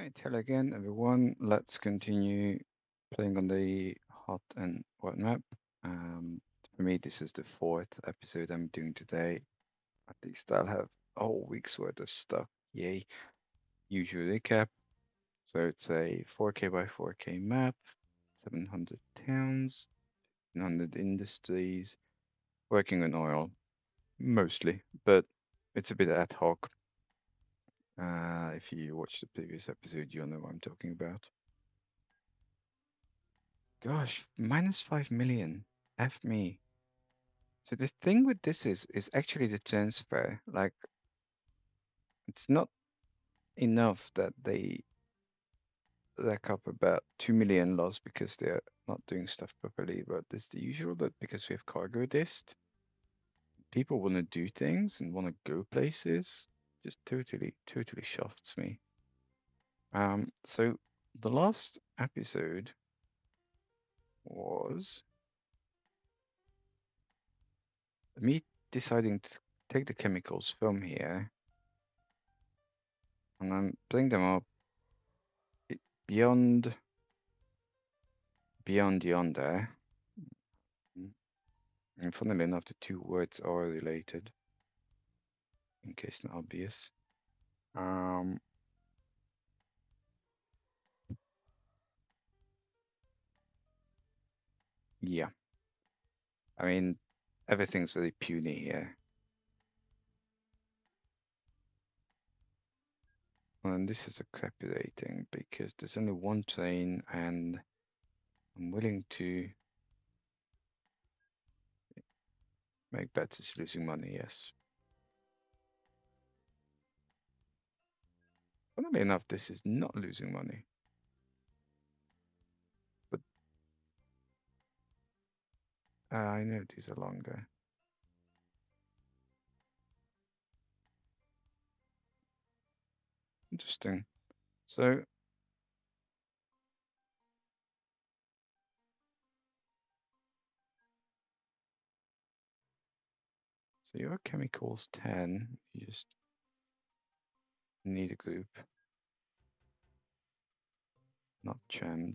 Right, hello again, everyone. Let's continue playing on the hot and wet map. For me, this is the fourth episode I'm doing today. At least I'll have a whole week's worth of stuff. Yay. Usual recap. So it's a 4K by 4K map, 700 towns, 100 industries, working on oil, mostly, but it's a bit ad hoc. If you watched the previous episode, you'll know what I'm talking about. Gosh, minus 5 million. F me. So the thing with this is actually the transfer. Like, it's not enough that they rack up about 2 million loss because they're not doing stuff properly, but it's the usual that because we have cargo dist, people want to do things and want to go places. Just totally shafts me. So the last episode was me deciding to take the chemicals from here and then bring them up beyond yonder. And funnily enough, the two words are related, in case not obvious. Um, yeah. I mean, everything's very puny here. And this is captivating because there's only one train and I'm willing to make bets it's losing money, yes. Funnily enough, this is not losing money. But I know these are longer. Interesting. So your chemicals 10, you just need a group, not chom.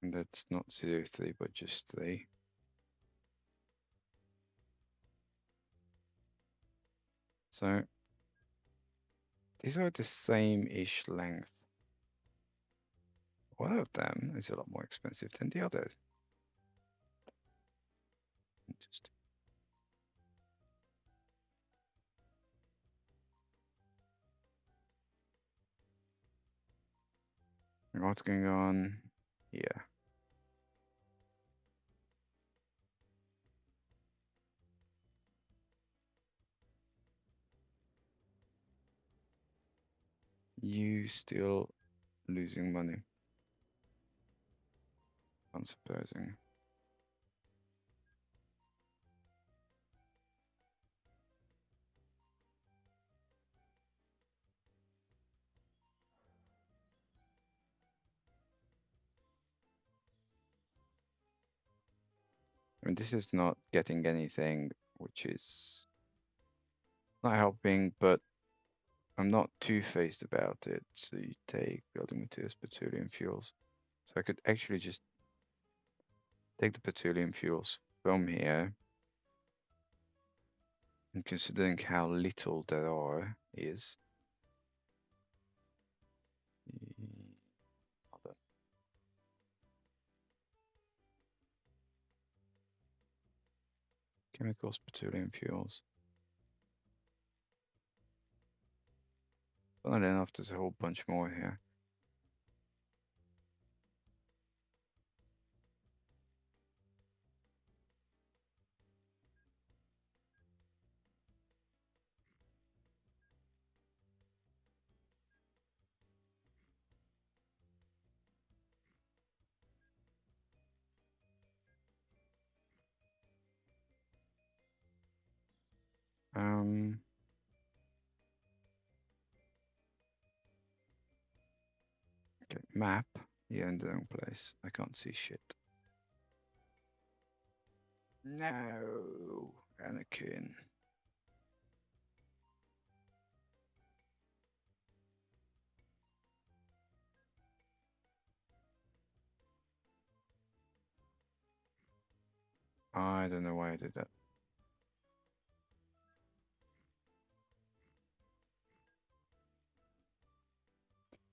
And that's not 03, but just 3. So these are the same-ish length. One of them is a lot more expensive than the other. Interesting. What's going on here? You still losing money. Unsurprising. I mean, this is not getting anything, which is not helping, but I'm not two-faced about it. So you take building materials, petroleum fuels. So I could actually just take the petroleum fuels from here. And considering how little there are is chemicals, petroleum fuels. Funnily enough, there's a whole bunch more here. Okay, map. You're in the wrong place. I can't see shit. No, Anakin. I don't know why I did that.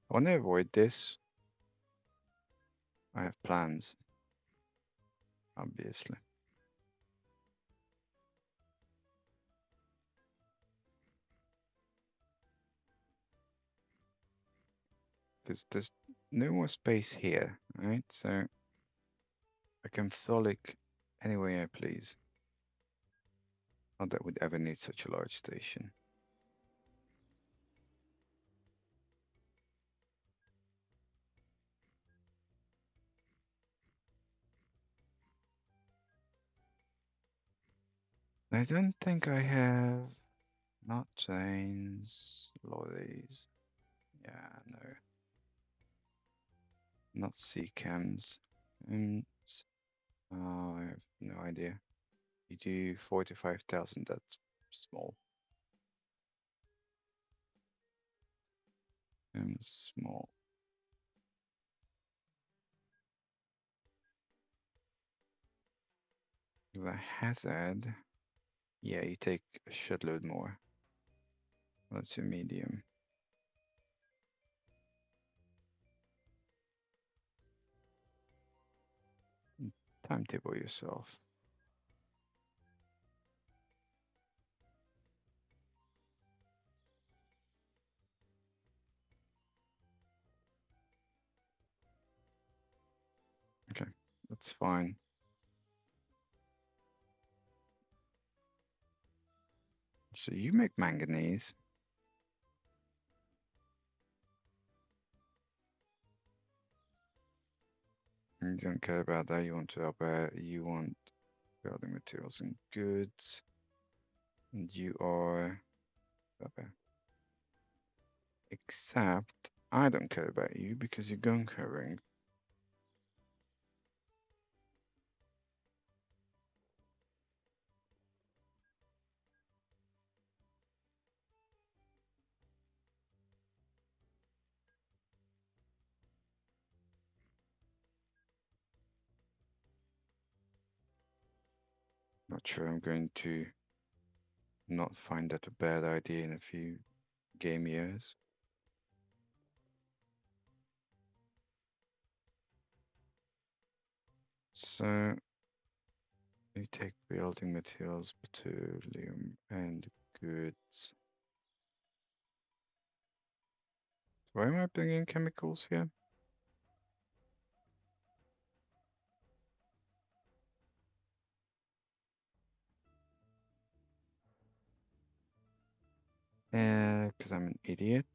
I want to avoid this. I have plans, obviously. Because there's no more space here, right? So I can frolic any way I please. Not that we'd ever need such a large station. I don't think I have not trains, lorries. Yeah, no. Not sea cams. And oh, I have no idea. You do 45,000, that's small. Small. The hazard, yeah, you take a shitload more. That's a medium. Timetable yourself. Okay, that's fine. So you make manganese. You don't care about that. You want to help out. You want building materials and goods. And you are okay. Except I don't care about you because you're gun-carrying. Not sure I'm going to not find that a bad idea in a few game years. So you take building materials, petroleum, and goods. Why am I bringing chemicals here? Because I'm an idiot.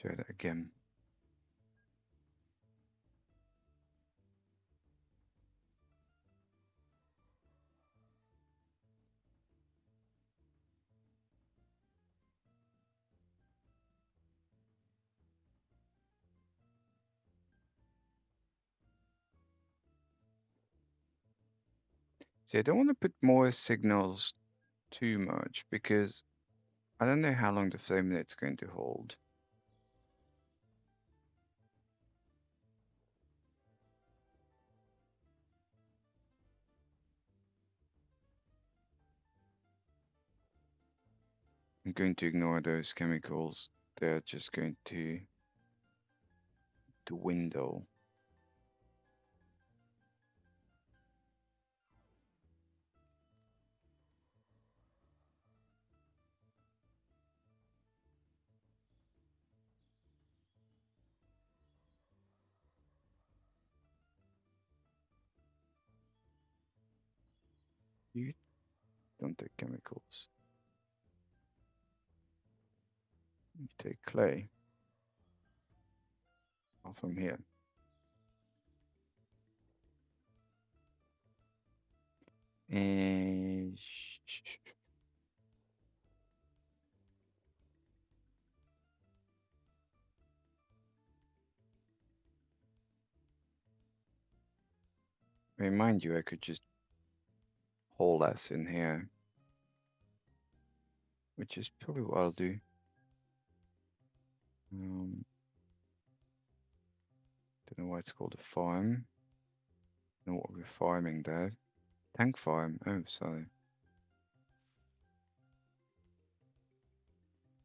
Try that again. See, I don't want to put more signals too much because I don't know how long the flame rate's going to hold. I'm going to ignore those chemicals. They're just going to dwindle. You don't take chemicals. You take clay from here. And remind you, I could just hold us in here, which is probably what I'll do. Don't know why it's called a farm. Know what we're farming there. Tank farm. Oh, sorry.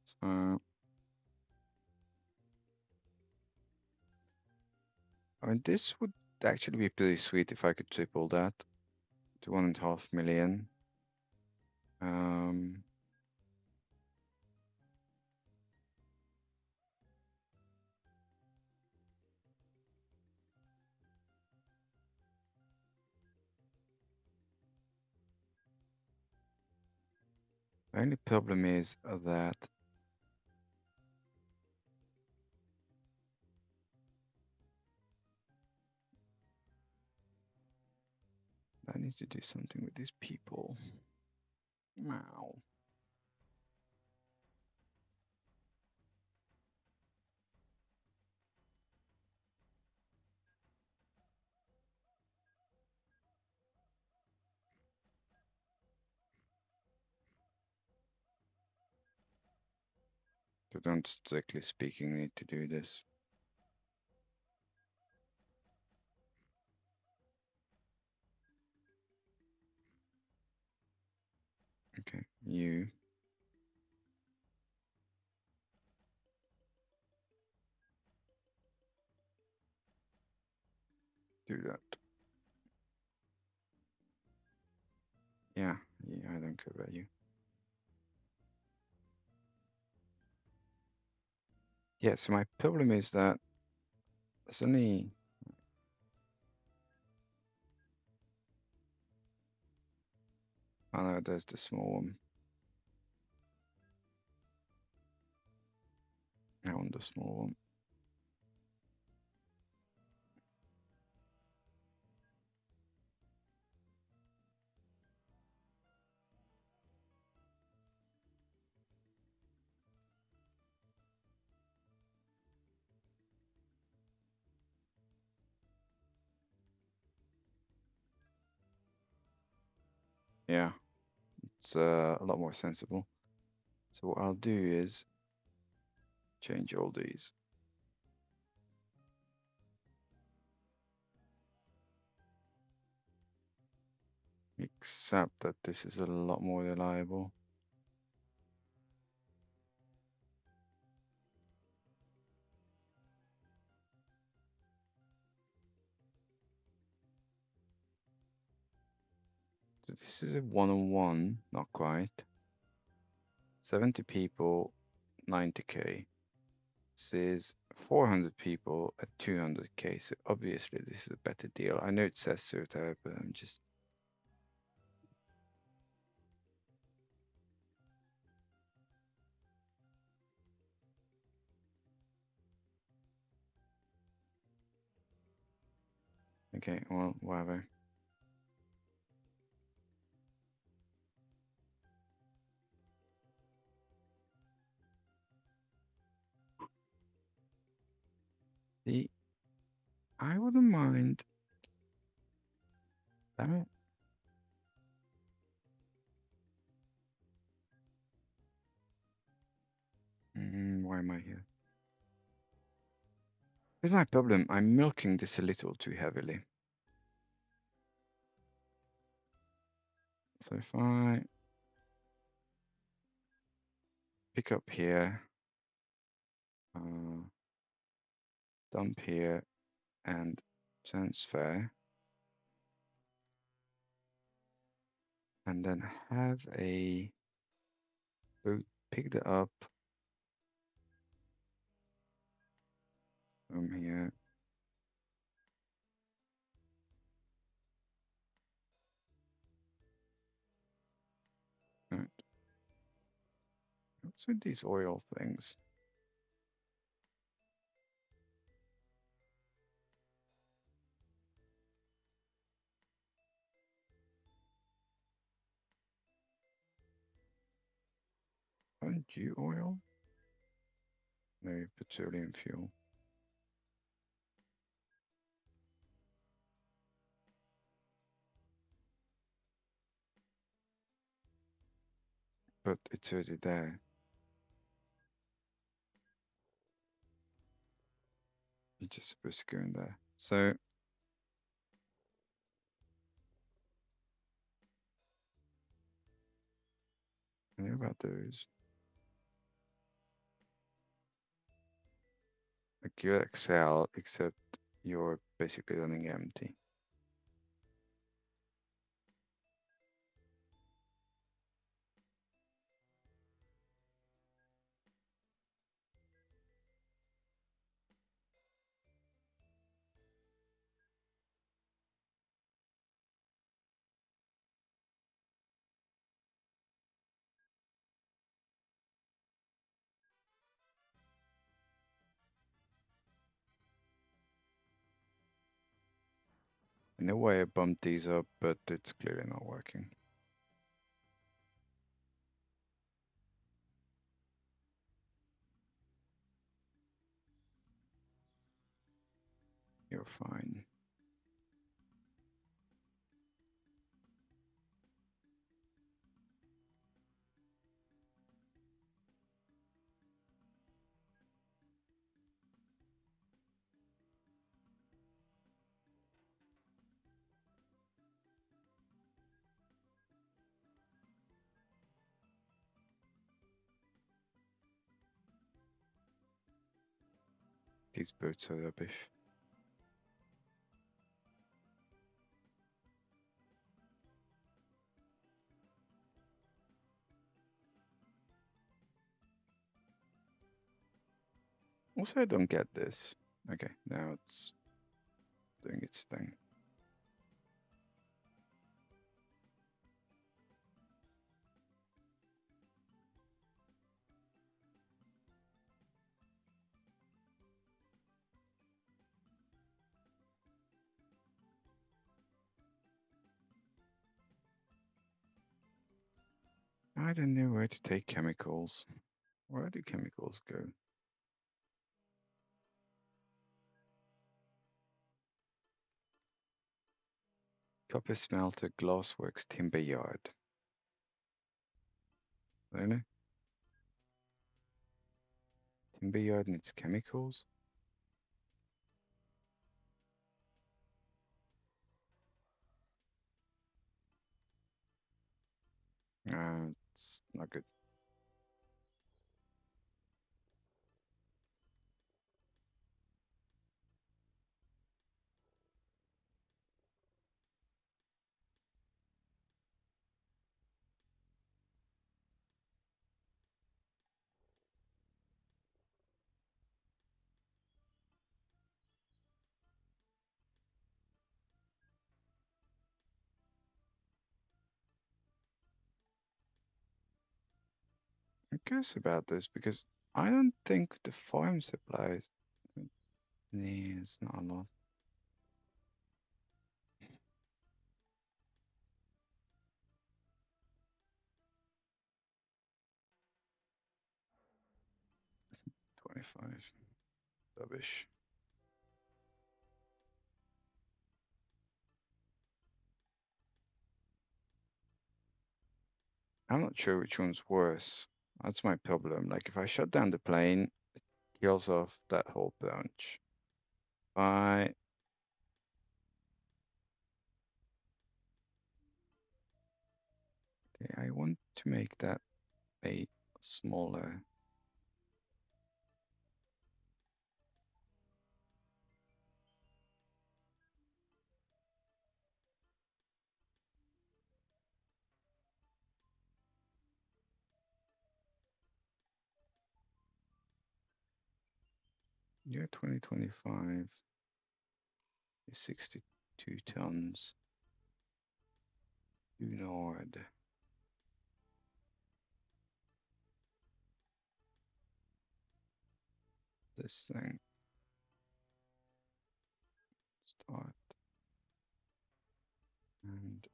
So, I mean, this would actually be pretty sweet if I could triple that to 1.5 million. The only problem is that I need to do something with these people. Wow. They don't, strictly speaking, need to do this. Okay, you. Do that. Yeah, I don't care about you. Yeah, so my problem is that there's only... Oh no, there's the small one. I want the small one. Yeah, it's a lot more sensible. So what I'll do is change all these. Except that this is a lot more reliable. So this is a one-on-one, not quite. 70 people, 90k. This is 400 people at 200k. So obviously this is a better deal. I know it says so there, but I'm just... Okay, well, whatever. I wouldn't mind. Damn it. Why am I here? Here's my problem. I'm milking this a little too heavily. So if I pick up here, dump here, and transfer, and then have a boat pick that up from here. Right. What's with these oil things? LNG oil? No, petroleum fuel. But it's already there. You're just supposed to go in there. So I know about those. Like you excel, except you're basically running empty. In a way, I bumped these up, but it's clearly not working. You're fine. These boats are rubbish. Also, I don't get this. Okay, now it's doing its thing. I don't know where to take chemicals. Where do chemicals go? Copper smelter, glassworks, timber yard. Really? Timber yard needs chemicals? It's not good. I'm curious about this because I don't think the farm supplies. Nah, it's not a lot. $25. Rubbish. I'm not sure which one's worse. That's my problem. Like if I shut down the plane, it kills off that whole branch. I Okay, I want to make that a smaller. Year 2025 is 62 tons. Unard. This thing. Start. And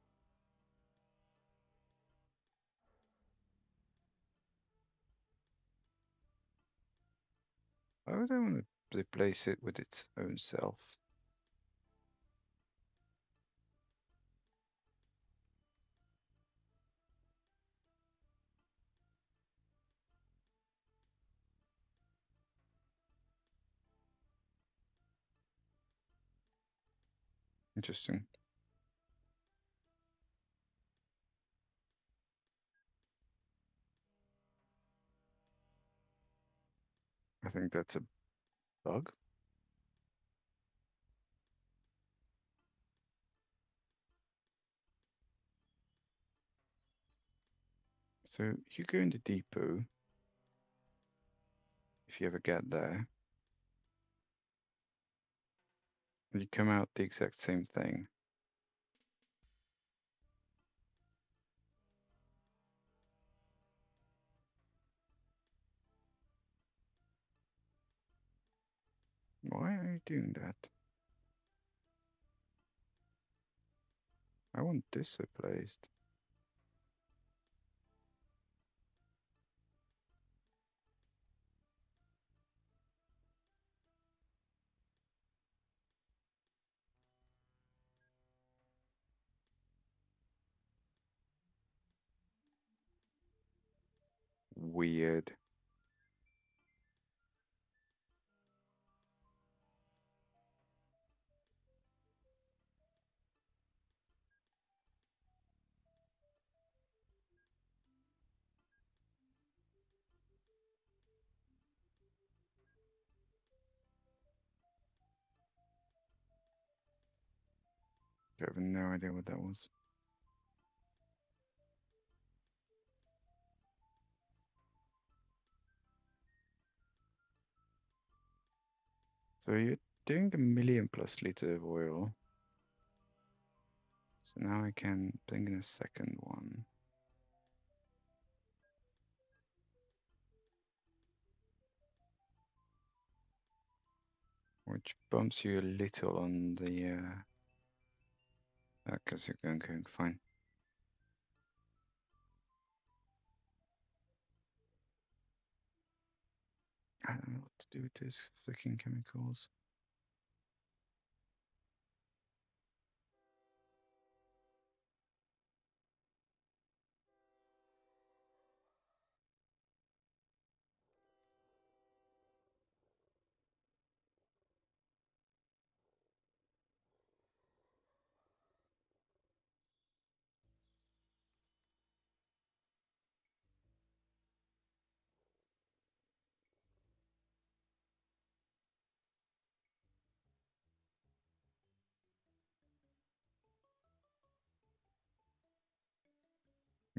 Why would I want to replace it with its own self? Interesting. I think that's a bug. So you go in the depot, if you ever get there, and you come out the exact same thing. Why are you doing that? I want this replaced. Weird. I have no idea what that was. So you're doing 1,000,000+ liters of oil. So now I can bring in a second one. Which bumps you a little on the, because you're going fine. I don't know what to do with these freaking chemicals.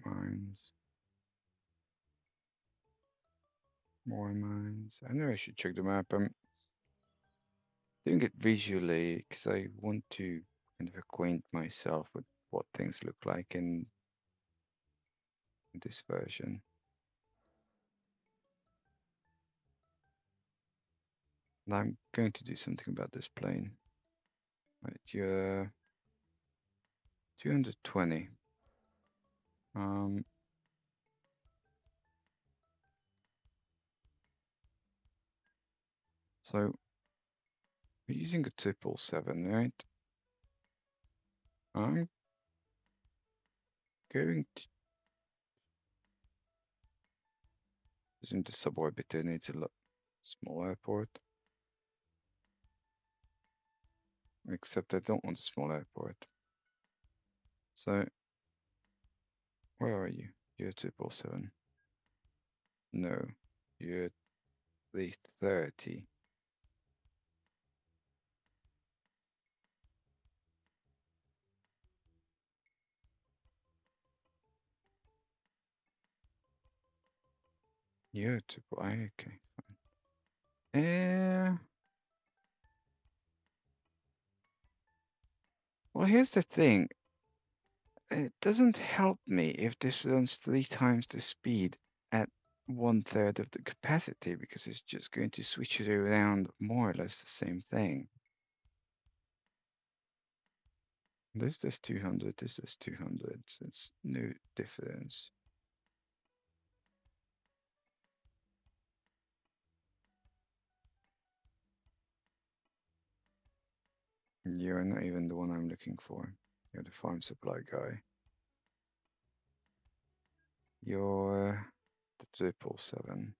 Mines. More mines. I know I should check the map. I'm doing it visually because I want to kind of acquaint myself with what things look like in this version. And I'm going to do something about this plane. Right, you're 220. So we're using a 777, right? I'm going to assume the suborbiter needs a lot small airport. Except I don't want a small airport. So where are you? You're 777. No, you're 330. You're triple I, okay, fine. Well, here's the thing. It doesn't help me if this runs 3 times the speed at 1/3 of the capacity because it's just going to switch it around more or less the same thing. This is 200, this is 200, so it's no difference. You're not even the one I'm looking for. You're the farm supply guy. You're the 777.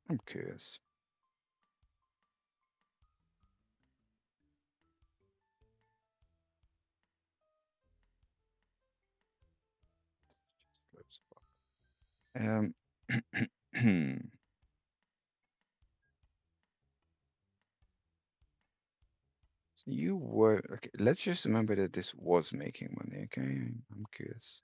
I'm curious. Just close. So you were okay. Let's just remember that this was making money. Okay, I'm curious.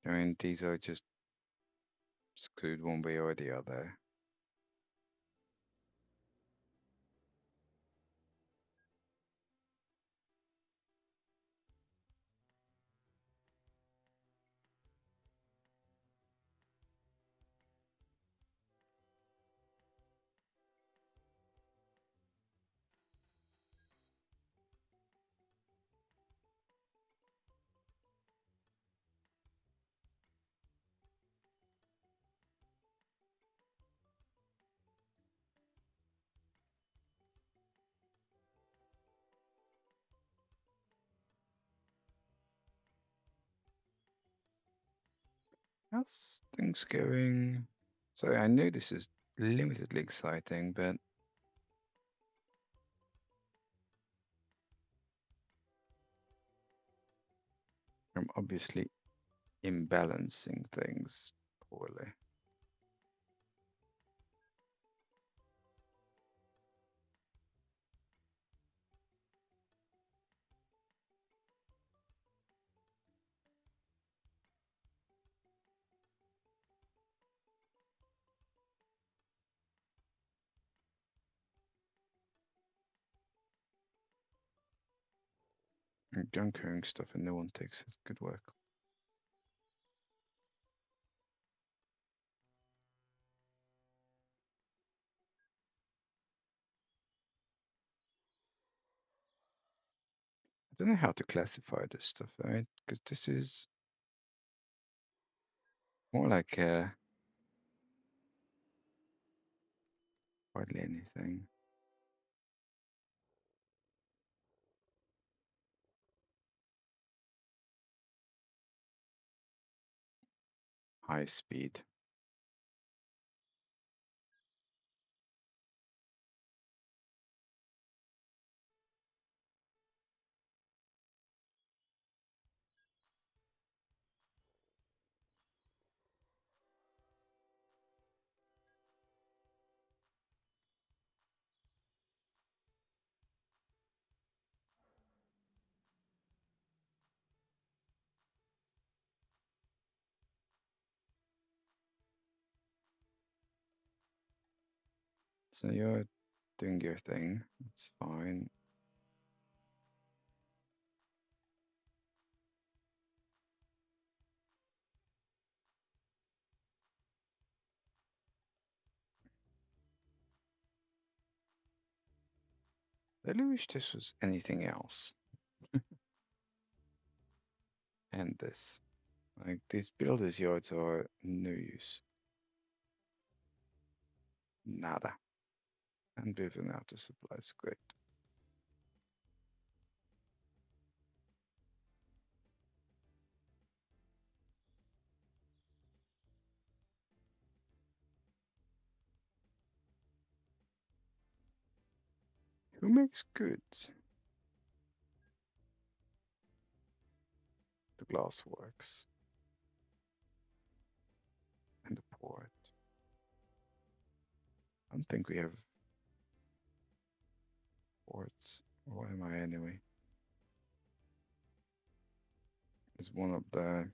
I mean, these are just screwed one way or the other. How's things going? So I know this is limitedly exciting, but I'm obviously imbalancing things poorly. I'm bunkering stuff and no one takes it. Good work. I don't know how to classify this stuff, right? Because this is more like hardly anything. High speed. So you're doing your thing. It's fine. I really wish this was anything else. And this. Like, these builders' yards are no use. Nada. And moving out of supplies, great. Who makes goods? The glass works. And the port. I don't think we have ports. Or am I anyway? There's one up there.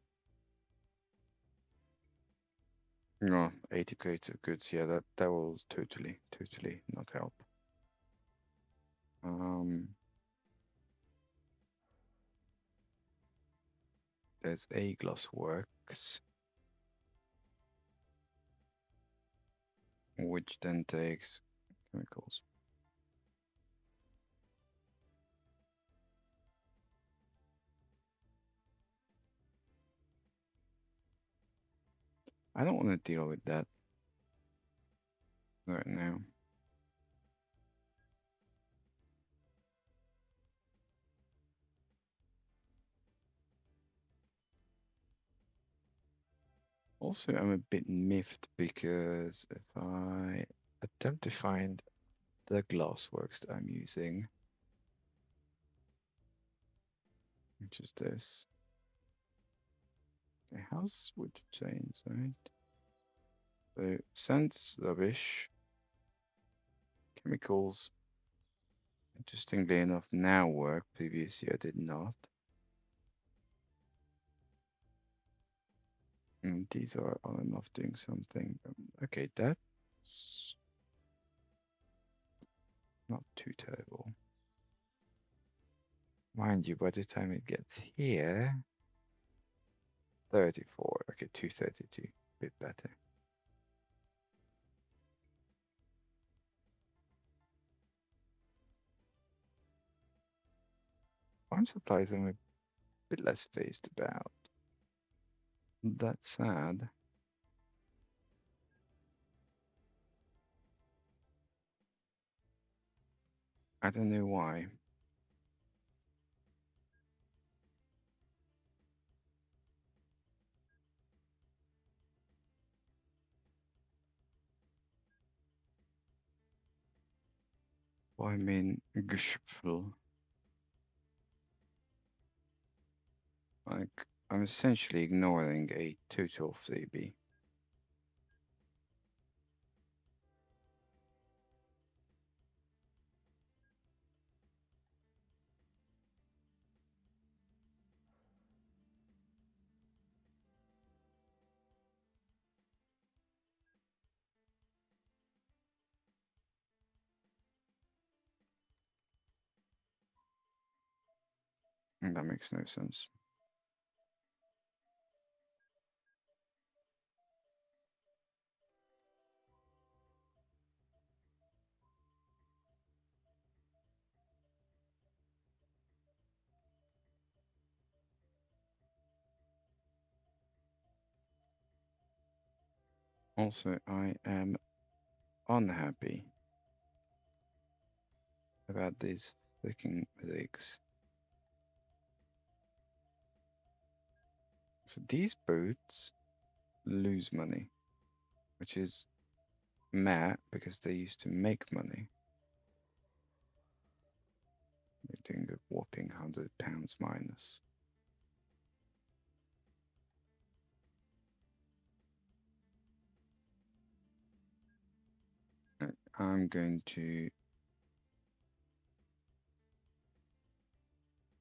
No, 80 crates of goods. Yeah, that will totally not help. There's a glass works, which then takes chemicals. I don't want to deal with that right now. Also, I'm a bit miffed because if I attempt to find the glassworks that I'm using, which is this. Okay, how's with the chains, right? So, scents, rubbish, chemicals, interestingly enough, now work. Previously, I did not. And these are on and off doing something. Okay, that's not too terrible. Mind you, by the time it gets here, 34. Okay, 232. Bit better. Farm supplies I'm a bit less phased about. That's sad. I don't know why. Why I mean, Gschpfel. Like, I'm essentially ignoring a total freebie. And that makes no sense. Also, I am unhappy about these freaking rigs. So these boats lose money, which is mad because they used to make money. They're doing a whopping £100 minus. I'm going to.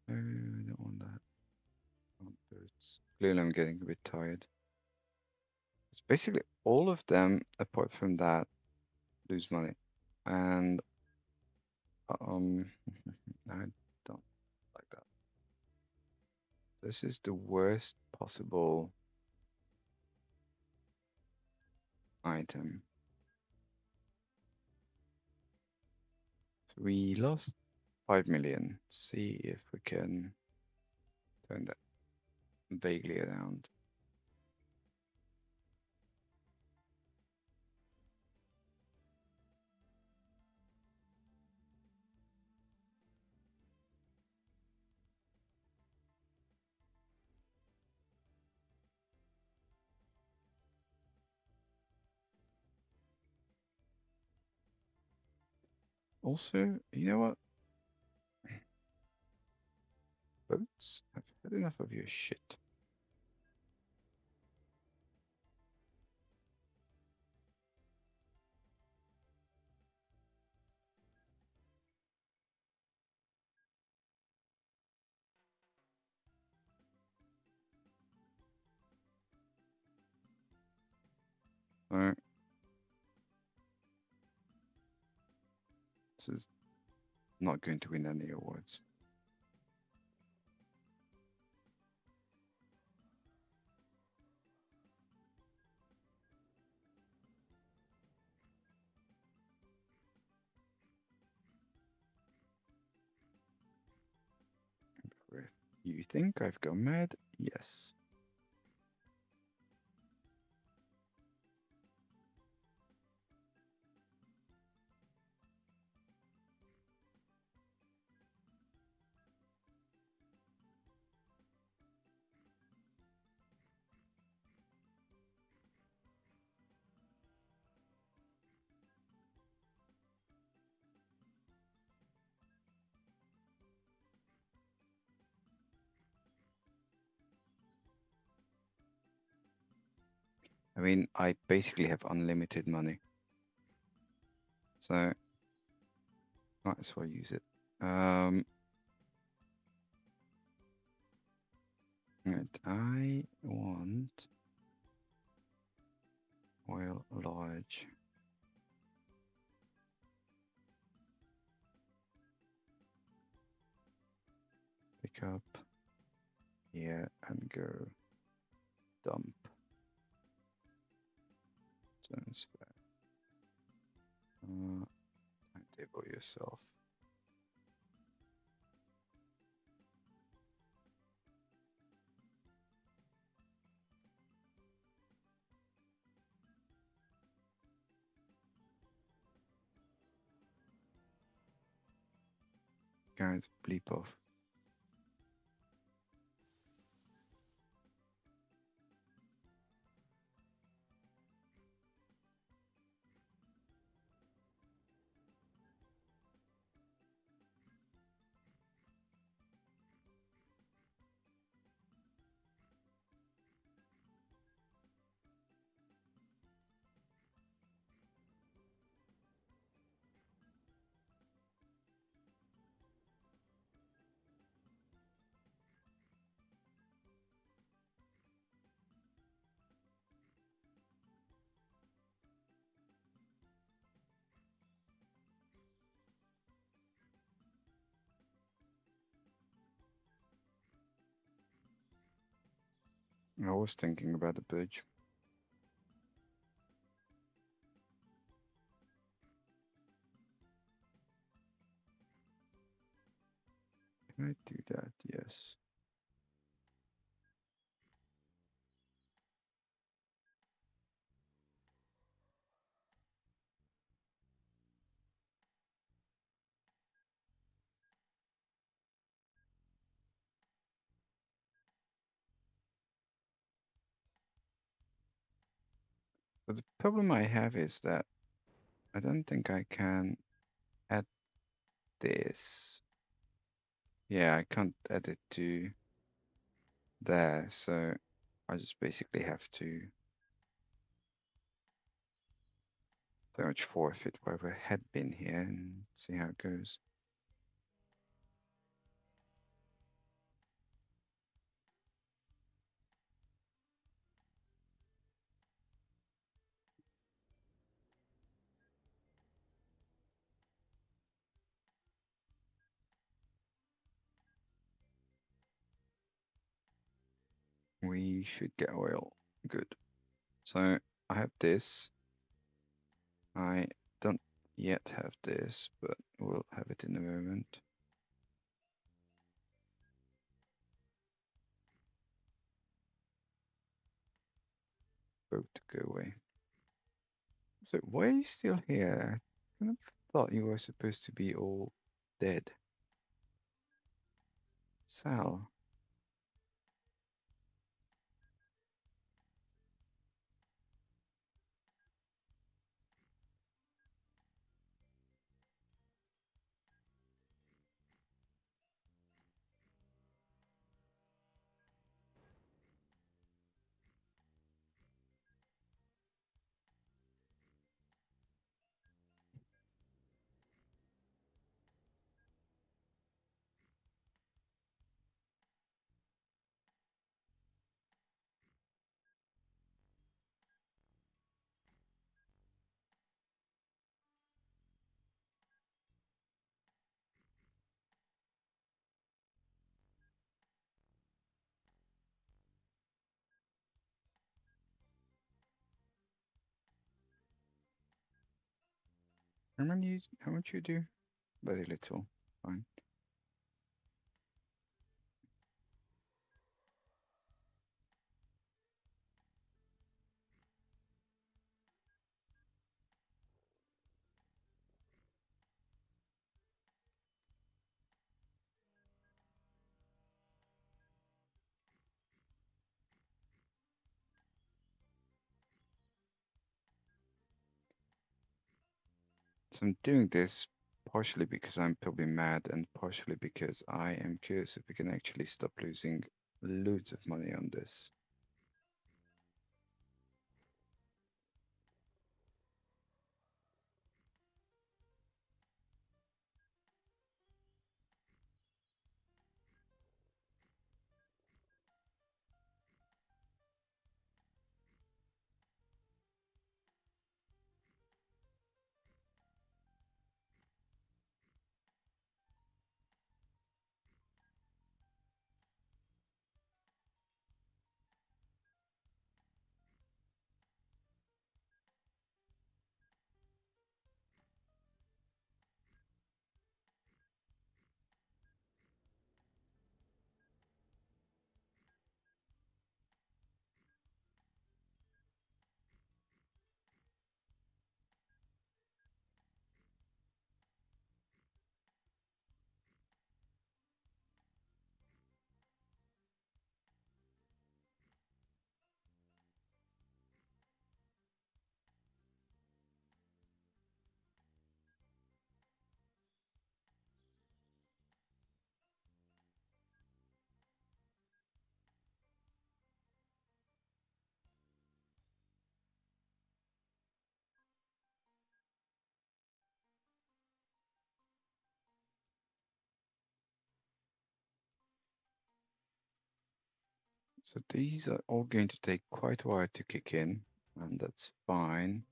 No, I don't want that. I want boats. Clearly, I'm getting a bit tired. It's basically all of them, apart from that, lose money. And I don't like that. This is the worst possible item. So we lost 5 million. See if we can turn that vaguely around. Also, you know what? Boats, I've had enough of your shit. So, this is not going to win any awards. You think I've gone mad? Yes. I mean, I basically have unlimited money, so might as well use it. Right, I want oil large. Pick up here and go dump. Transfer. Timetable yourself. Guys, bleep off. I was thinking about the bridge. Can I do that? Yes. But the problem I have is that I don't think I can add this. Yeah, I can't add it to there, so I just basically have to pretty much forfeit whatever had been here and see how it goes. We should get oil. Good. So I have this. I don't yet have this, but we'll have it in a moment. both to go away. So why are you still here? I kind of thought you were supposed to be all dead. Sal. How much you do? Very little. Fine. So I'm doing this partially because I'm probably mad and partially because I am curious if we can actually stop losing loads of money on this. So these are all going to take quite a while to kick in, and that's fine.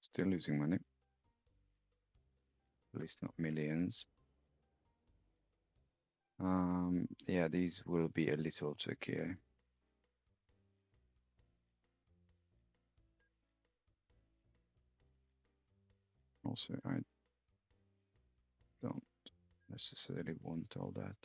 Still losing money, at least not millions. Yeah, these will be a little trickier. Also, I don't necessarily want all that.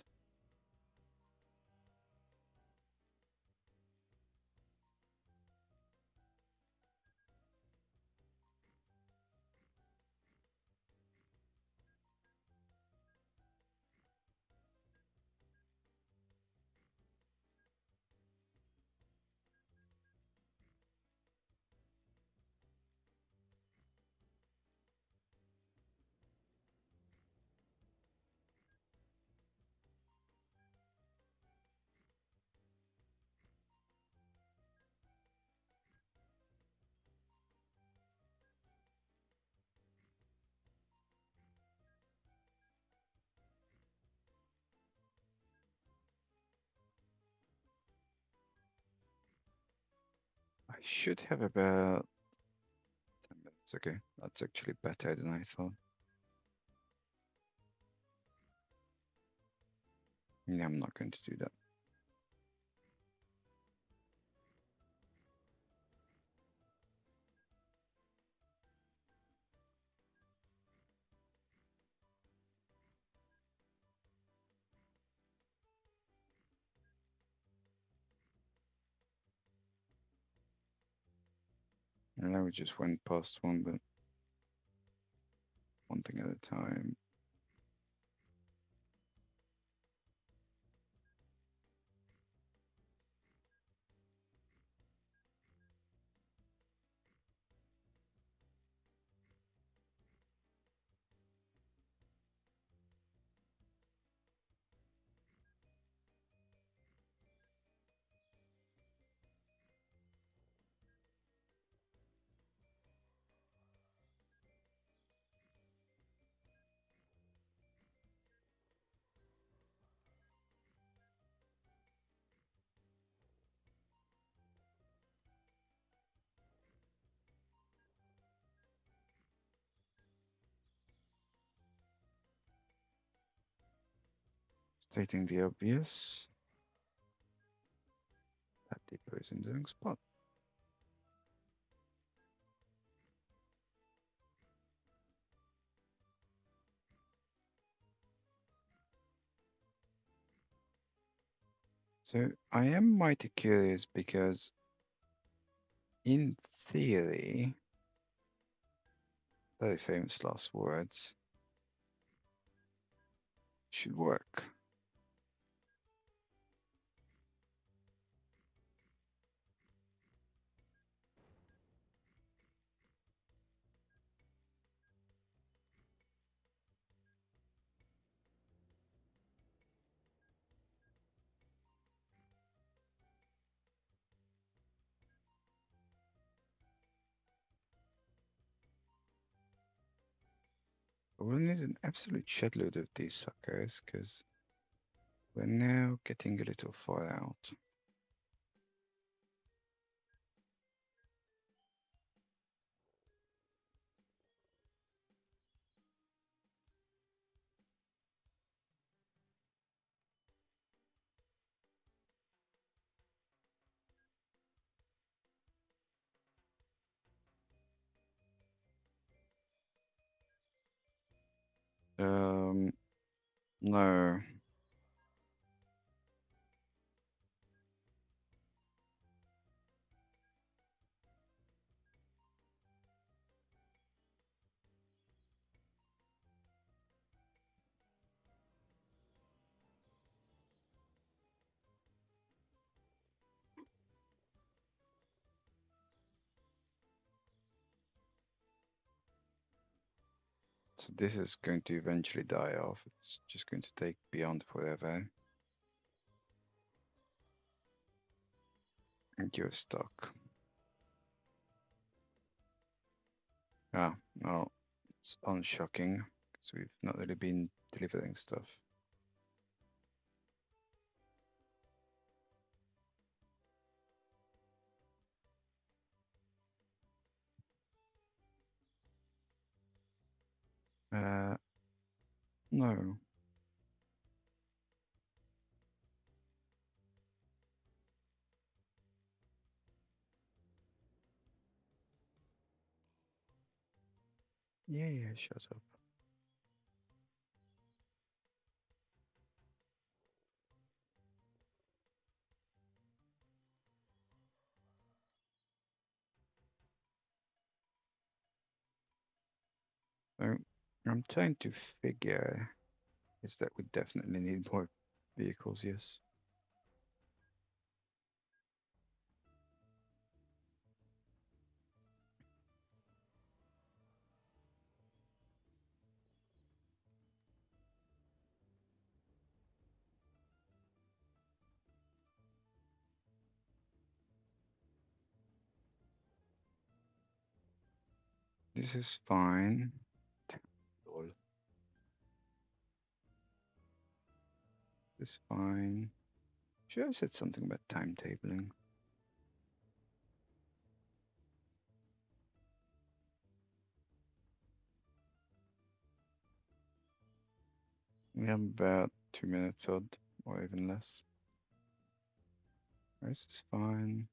I should have about 10 minutes. Okay, that's actually better than I thought. Yeah, I'm not going to do that. And now we just went past one, but one thing at a time. Stating the obvious. That depot is in the wrong spot. So I am mighty curious because in theory, very famous last words, should work. We'll need an absolute shitload of these suckers because we're now getting a little far out. No. So this is going to eventually die off. It's just going to take beyond forever. And you're stuck. Ah, no, it's unshocking because we've not really been delivering stuff. No. Yeah, shut up. So I'm trying to figure is that we definitely need more vehicles, yes. This is fine. Lol. This is fine. Should have said something about timetabling. We have about 2 minutes odd, or even less. This is fine.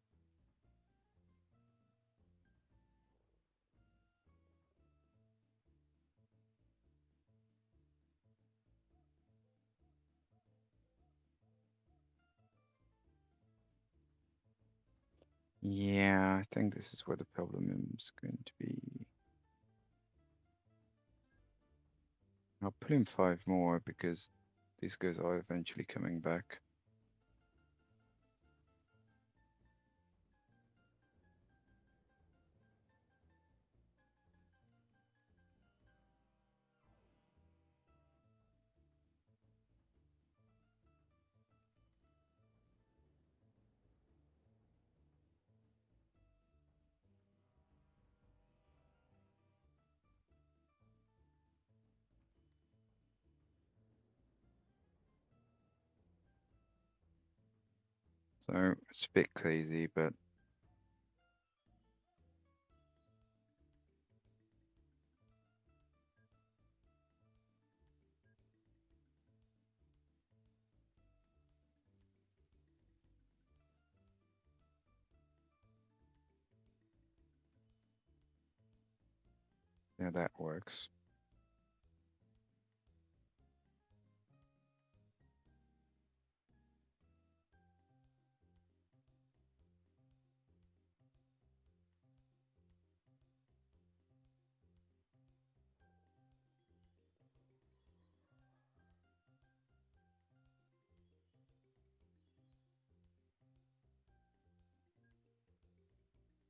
Yeah, I think this is where the problem is going to be. I'll put in 5 more because these guys are eventually coming back. So it's a bit crazy, but yeah, that works.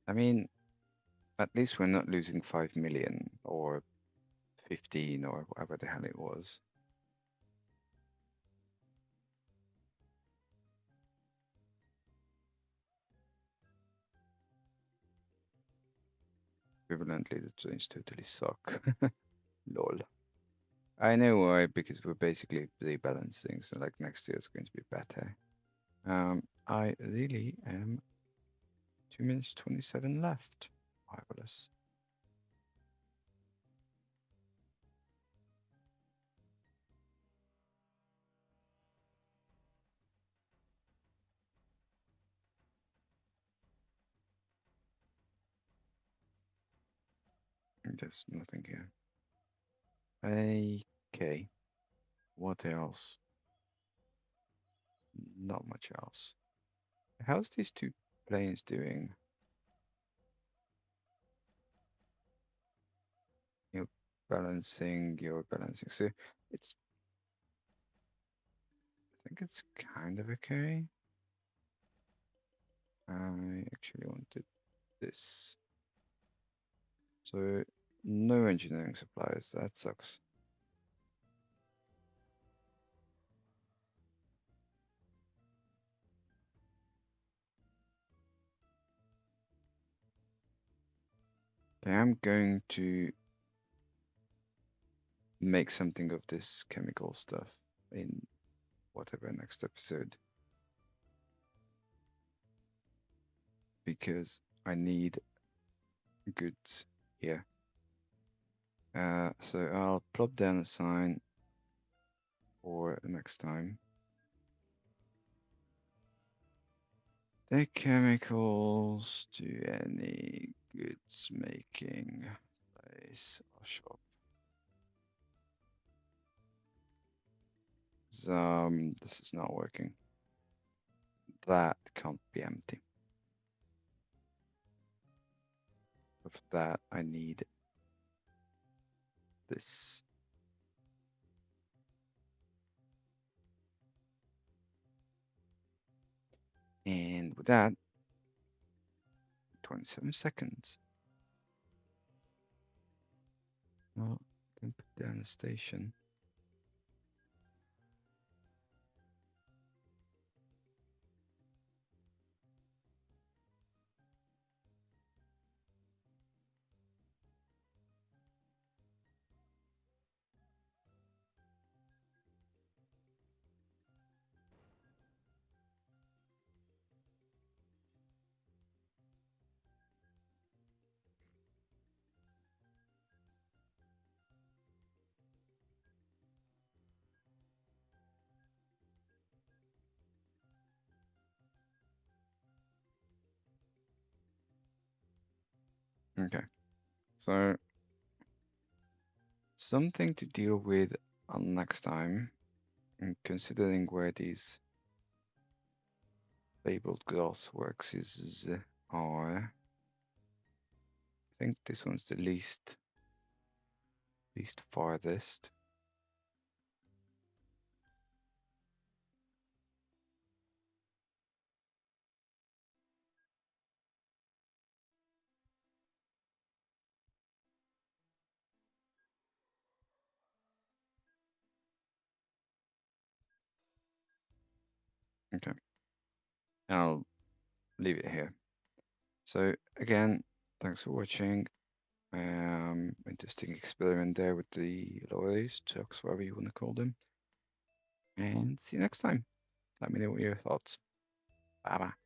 I mean, at least we're not losing 5 million or 15 or whatever the hell it was. Equivalently, the trains totally suck. Lol. I know why, because we're basically rebalancing, so like next year is going to be better. I really am 2 minutes 27 left. Marvelous. There's nothing here. Okay. What else? Not much else. How's these two planes doing? You're balancing, you're balancing. So it's, I think it's kind of okay. I actually wanted this. So no engineering supplies, that sucks. Okay, I'm going to make something of this chemical stuff in whatever next episode because I need goods here. So I'll plop down a sign for next time. The chemicals to any goods making place or shop. This is not working. That can't be empty. For that, I need this. And with that, 27 seconds. Well, I can put down the station. Okay, so something to deal with on next time, and considering where these labeled glass works is are, I think this one's the least farthest. Okay, and I'll leave it here. So again, thanks for watching. Interesting experiment there with the lorries, trucks, whatever you want to call them. And see you next time. Let me know what your thoughts. Bye bye.